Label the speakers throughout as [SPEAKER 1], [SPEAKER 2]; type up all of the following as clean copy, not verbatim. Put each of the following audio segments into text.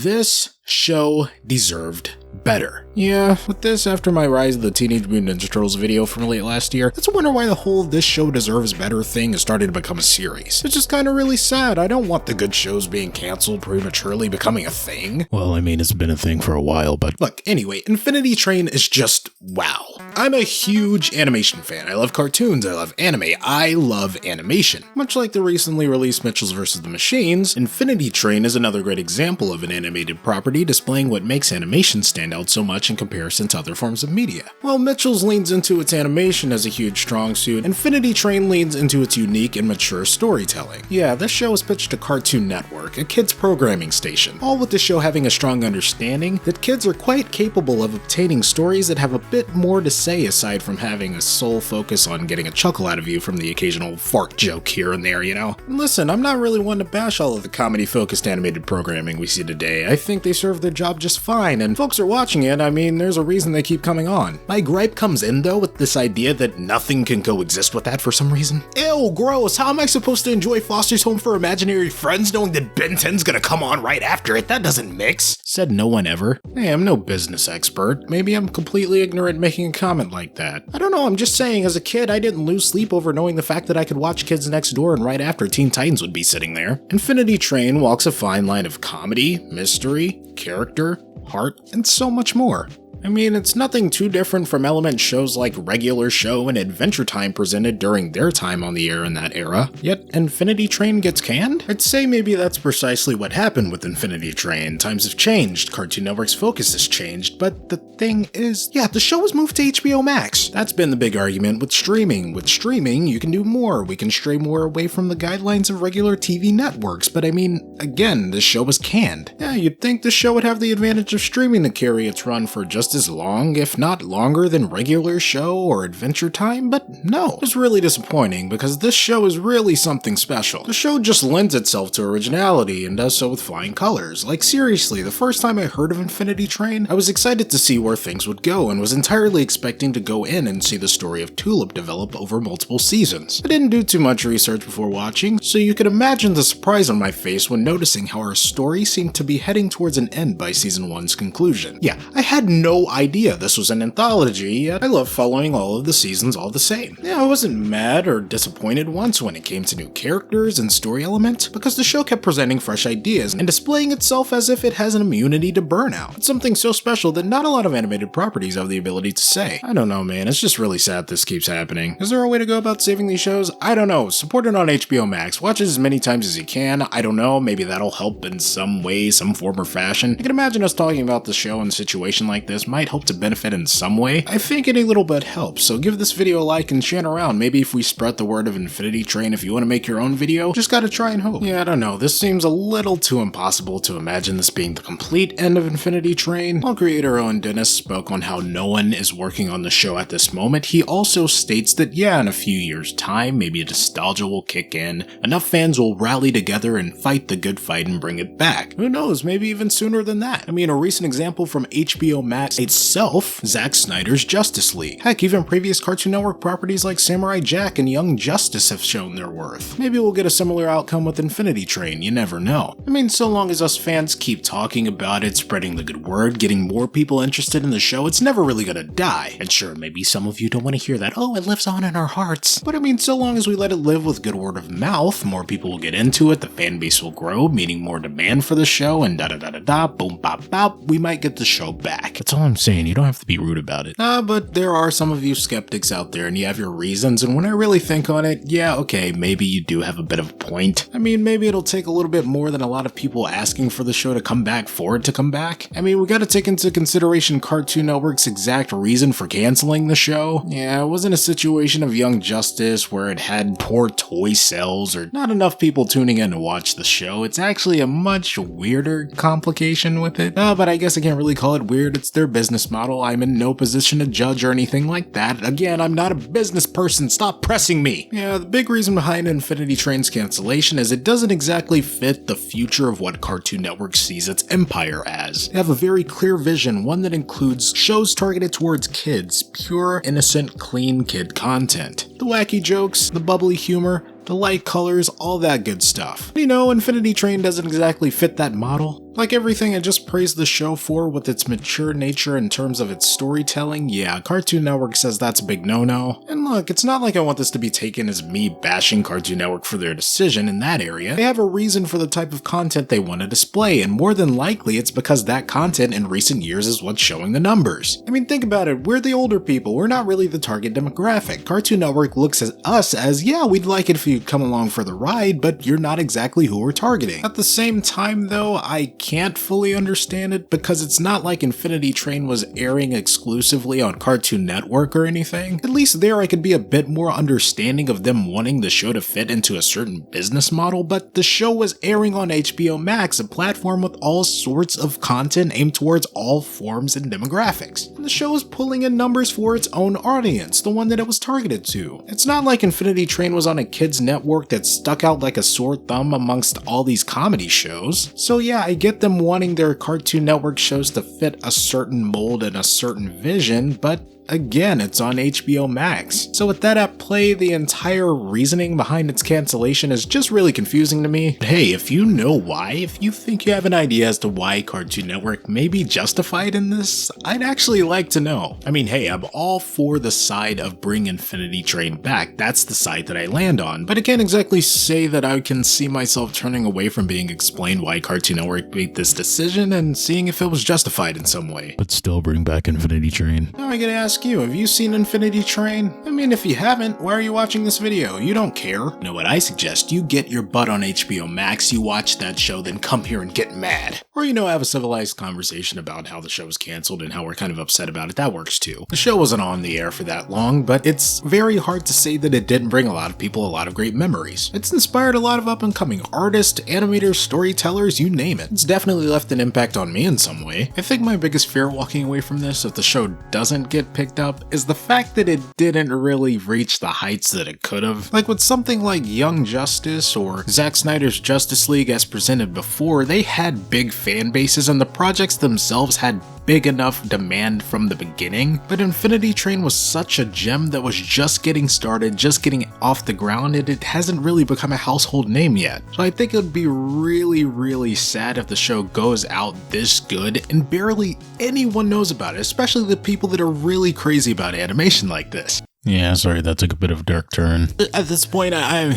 [SPEAKER 1] This show deserved better. Yeah, with this after my Rise of the Teenage Mutant Ninja Turtles video from late last year, that's a wonder why the whole "this show deserves better" thing has started to become a series. It's just kinda really sad. I don't want the good shows being cancelled prematurely becoming a thing. Well, I mean, it's been a thing for a while, but look, anyway, Infinity Train is just wow. I'm a huge animation fan. I love cartoons, I love anime, I love animation. Much like the recently released Mitchells vs. the Machines, Infinity Train is another great example of an animated property displaying what makes animation stand out so much in comparison to other forms of media. While Mitchells leans into its animation as a huge strong suit, Infinity Train leans into its unique and mature storytelling. Yeah, this show is pitched to Cartoon Network, a kids programming station, all with the show having a strong understanding that kids are quite capable of obtaining stories that have a bit more to say aside from having a sole focus on getting a chuckle out of you from the occasional fart joke here and there, you know? And listen, I'm not really one to bash all of the comedy-focused animated programming we see today. I think they serve their job just fine, and folks are watching it. I mean, there's a reason they keep coming on. My gripe comes in, though, with this idea that nothing can coexist with that for some reason. Ew, gross. How am I supposed to enjoy Foster's Home for Imaginary Friends knowing that Ben 10's gonna come on right after it? That doesn't mix. Said no one ever. Hey, I'm no business expert. Maybe I'm completely ignorant making a comment like that. I don't know, I'm just saying, as a kid, I didn't lose sleep over knowing the fact that I could watch Kids Next Door and right after Teen Titans would be sitting there. Infinity Train walks a fine line of comedy, mystery, character, heart, and so much more. I mean, it's nothing too different from element shows like Regular Show and Adventure Time presented during their time on the air in that era, yet Infinity Train gets canned? I'd say maybe that's precisely what happened with Infinity Train. Times have changed, Cartoon Network's focus has changed, but the thing is, yeah, the show was moved to HBO Max. That's been the big argument with streaming. With streaming, you can do more, we can stray more away from the guidelines of regular TV networks, but I mean, again, this show was canned. Yeah, you'd think the show would have the advantage of streaming to carry its run for just as long, if not longer, than Regular Show or Adventure Time, but no. It's really disappointing because this show is really something special. The show just lends itself to originality and does so with flying colors. Like seriously, the first time I heard of Infinity Train, I was excited to see where things would go and was entirely expecting to go in and see the story of Tulip develop over multiple seasons. I didn't do too much research before watching, so you could imagine the surprise on my face when noticing how our story seemed to be heading towards an end by season 1's conclusion. Yeah, I had no idea this was an anthology, yet I love following all of the seasons all the same. Yeah, I wasn't mad or disappointed once when it came to new characters and story elements, because the show kept presenting fresh ideas and displaying itself as if it has an immunity to burnout. It's something so special that not a lot of animated properties have the ability to say. I don't know, man, it's just really sad this keeps happening. Is there a way to go about saving these shows? I don't know. Support it on HBO Max. Watch it as many times as you can. I don't know, maybe that'll help in some way, some form or fashion. I can imagine us talking about the show in a situation like this might hope to benefit in some way. I think any little bit helps, so give this video a like and share it around. Maybe if we spread the word of Infinity Train, if you want to make your own video, just gotta try and hope. Yeah, I don't know, this seems a little too impossible to imagine this being the complete end of Infinity Train. While creator Owen Dennis spoke on how no one is working on the show at this moment, he also states that yeah, in a few years' time, maybe a nostalgia will kick in, enough fans will rally together and fight the good fight and bring it back. Who knows, maybe even sooner than that. I mean, a recent example from HBO Max itself, Zack Snyder's Justice League. Heck, even previous Cartoon Network properties like Samurai Jack and Young Justice have shown their worth. Maybe we'll get a similar outcome with Infinity Train, you never know. I mean, so long as us fans keep talking about it, spreading the good word, getting more people interested in the show, it's never really gonna die. And sure, maybe some of you don't want to hear that, oh, it lives on in our hearts. But I mean, so long as we let it live with good word of mouth, more people will get into it, the fan base will grow, meaning more demand for the show, and da-da-da-da-da, boom bop bop, we might get the show back. That's all I'm saying, you don't have to be rude about it. But there are some of you skeptics out there and you have your reasons, and when I really think on it, yeah, okay, maybe you do have a bit of a point. I mean, maybe it'll take a little bit more than a lot of people asking for the show to come back for it to come back. I mean, we gotta take into consideration Cartoon Network's exact reason for canceling the show. Yeah, it wasn't a situation of Young Justice where it had poor toy sales or not enough people tuning in to watch the show. It's actually a much weirder complication with it. But I guess I can't really call it weird, it's their business model. I'm in no position to judge or anything like that. Again, I'm not a business person, stop pressing me! Yeah, the big reason behind Infinity Train's cancellation is it doesn't exactly fit the future of what Cartoon Network sees its empire as. They have a very clear vision, one that includes shows targeted towards kids, pure, innocent, clean kid content. The wacky jokes, the bubbly humor, the light colors, all that good stuff. You know, Infinity Train doesn't exactly fit that model. Like everything I just praised the show for with its mature nature in terms of its storytelling, yeah, Cartoon Network says that's a big no-no. And look, it's not like I want this to be taken as me bashing Cartoon Network for their decision in that area. They have a reason for the type of content they want to display, and more than likely it's because that content in recent years is what's showing the numbers. I mean, think about it, we're the older people, we're not really the target demographic. Cartoon Network looks at us as, yeah, we'd like it if you'd come along for the ride, but you're not exactly who we're targeting. At the same time though, I can't fully understand it because it's not like Infinity Train was airing exclusively on Cartoon Network or anything. At least there I could be a bit more understanding of them wanting the show to fit into a certain business model, but the show was airing on HBO Max, a platform with all sorts of content aimed towards all forms and demographics. And the show is pulling in numbers for its own audience, the one that it was targeted to. It's not like Infinity Train was on a kids network that stuck out like a sore thumb amongst all these comedy shows. So yeah, I get them wanting their Cartoon Network shows to fit a certain mold and a certain vision, but again, it's on HBO Max. So with that at play, the entire reasoning behind its cancellation is just really confusing to me. But hey, if you know why, if you think you have an idea as to why Cartoon Network may be justified in this, I'd actually like to know. I mean, hey, I'm all for the side of bring Infinity Train back. That's the side that I land on. But I can't exactly say that I can see myself turning away from being explained why Cartoon Network made this decision and seeing if it was justified in some way.
[SPEAKER 2] But still bring back Infinity Train.
[SPEAKER 1] Now I gotta ask you, have you seen Infinity Train? I mean, if you haven't, why are you watching this video? You don't care. You know what I suggest? You get your butt on HBO Max, you watch that show, then come here and get mad. Or, have a civilized conversation about how the show was canceled and how we're kind of upset about it. That works too. The show wasn't on the air for that long, but it's very hard to say that it didn't bring a lot of people a lot of great memories. It's inspired a lot of up-and-coming artists, animators, storytellers, you name it. It's definitely left an impact on me in some way. I think my biggest fear walking away from this, if the show doesn't get picked up, is the fact that it didn't really reach the heights that it could have. Like with something like Young Justice or Zack Snyder's Justice League as presented before, they had big fan bases and the projects themselves had big enough demand from the beginning, but Infinity Train was such a gem that was just getting started, just getting off the ground, and it hasn't really become a household name yet. So I think it would be really sad if the show goes out this good and barely anyone knows about it, especially the people that are really crazy about animation like this.
[SPEAKER 2] Yeah, sorry, that took a bit of a dark turn.
[SPEAKER 1] At this point, I'm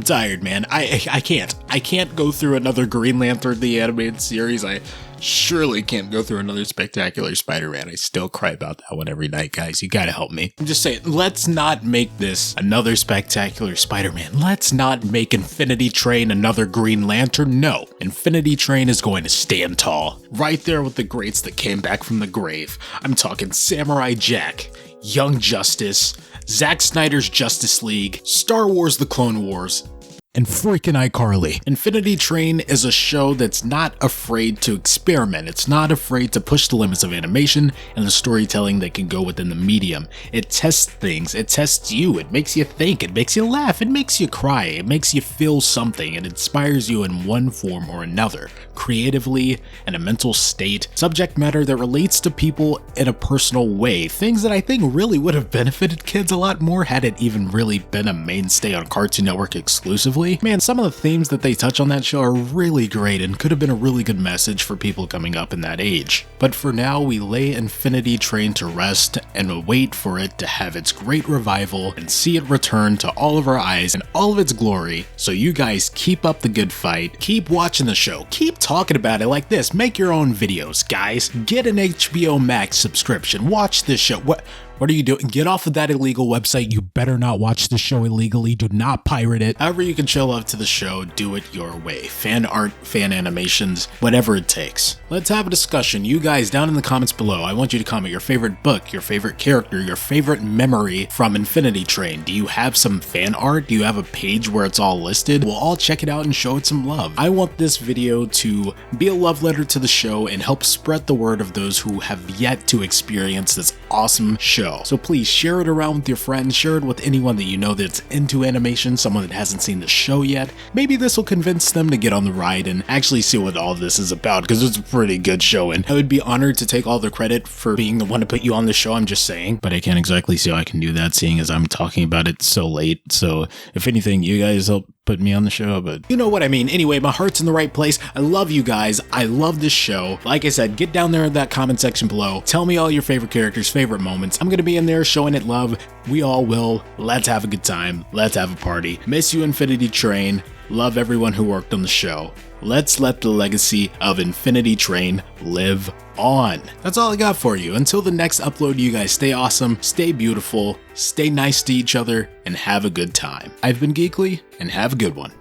[SPEAKER 1] tired, man. I can't go through another Green Lantern the animated series. I surely can't go through another Spectacular Spider-Man. I still cry about that one every night, guys. You gotta help me. I'm just saying, let's not make this another Spectacular Spider-Man. Let's not make Infinity Train another Green Lantern. No, Infinity Train is going to stand tall. Right there with the greats that came back from the grave. I'm talking Samurai Jack, Young Justice, Zack Snyder's Justice League, Star Wars The Clone Wars, and freaking iCarly. Infinity Train is a show that's not afraid to experiment. It's not afraid to push the limits of animation and the storytelling that can go within the medium. It tests things. It tests you. It makes you think. It makes you laugh. It makes you cry. It makes you feel something. It inspires you in one form or another, creatively, in a mental state, subject matter that relates to people in a personal way. Things that I think really would have benefited kids a lot more had it even really been a mainstay on Cartoon Network exclusively. Man, some of the themes that they touch on that show are really great and could have been a really good message for people coming up in that age. But for now, we lay Infinity Train to rest and wait for it to have its great revival and see it return to all of our eyes in all of its glory. So you guys keep up the good fight, keep watching the show, keep talking about it like this, make your own videos, guys. Get an HBO Max subscription, watch this show. What are you doing? Get off of that illegal website. You better not watch the show illegally. Do not pirate it. However you can show love to the show, do it your way. Fan art, fan animations, whatever it takes. Let's have a discussion. You guys down in the comments below, I want you to comment your favorite book, your favorite character, your favorite memory from Infinity Train. Do you have some fan art? Do you have a page where it's all listed? We'll all check it out and show it some love. I want this video to be a love letter to the show and help spread the word of those who have yet to experience this awesome show. So please share it around with your friends, share it with anyone that you know that's into animation, someone that hasn't seen the show yet. Maybe this will convince them to get on the ride and actually see what all this is about, because it's a pretty good show and I would be honored to take all the credit for being the one to put you on the show, I'm just saying. But I can't exactly see how I can do that seeing as I'm talking about it so late. So if anything, you guys help
[SPEAKER 2] putting me on the show, but
[SPEAKER 1] you know what I mean. Anyway, my heart's in the right place. I love you guys. I love this show. Like I said, get down there in that comment section below. Tell me all your favorite characters, favorite moments. I'm going to be in there showing it love. We all will. Let's have a good time. Let's have a party. Miss you, Infinity Train. Love everyone who worked on the show. Let's let the legacy of Infinity Train live on. That's all I got for you. Until the next upload, you guys stay awesome, stay beautiful, stay nice to each other, and have a good time. I've been Geekly, and have a good one.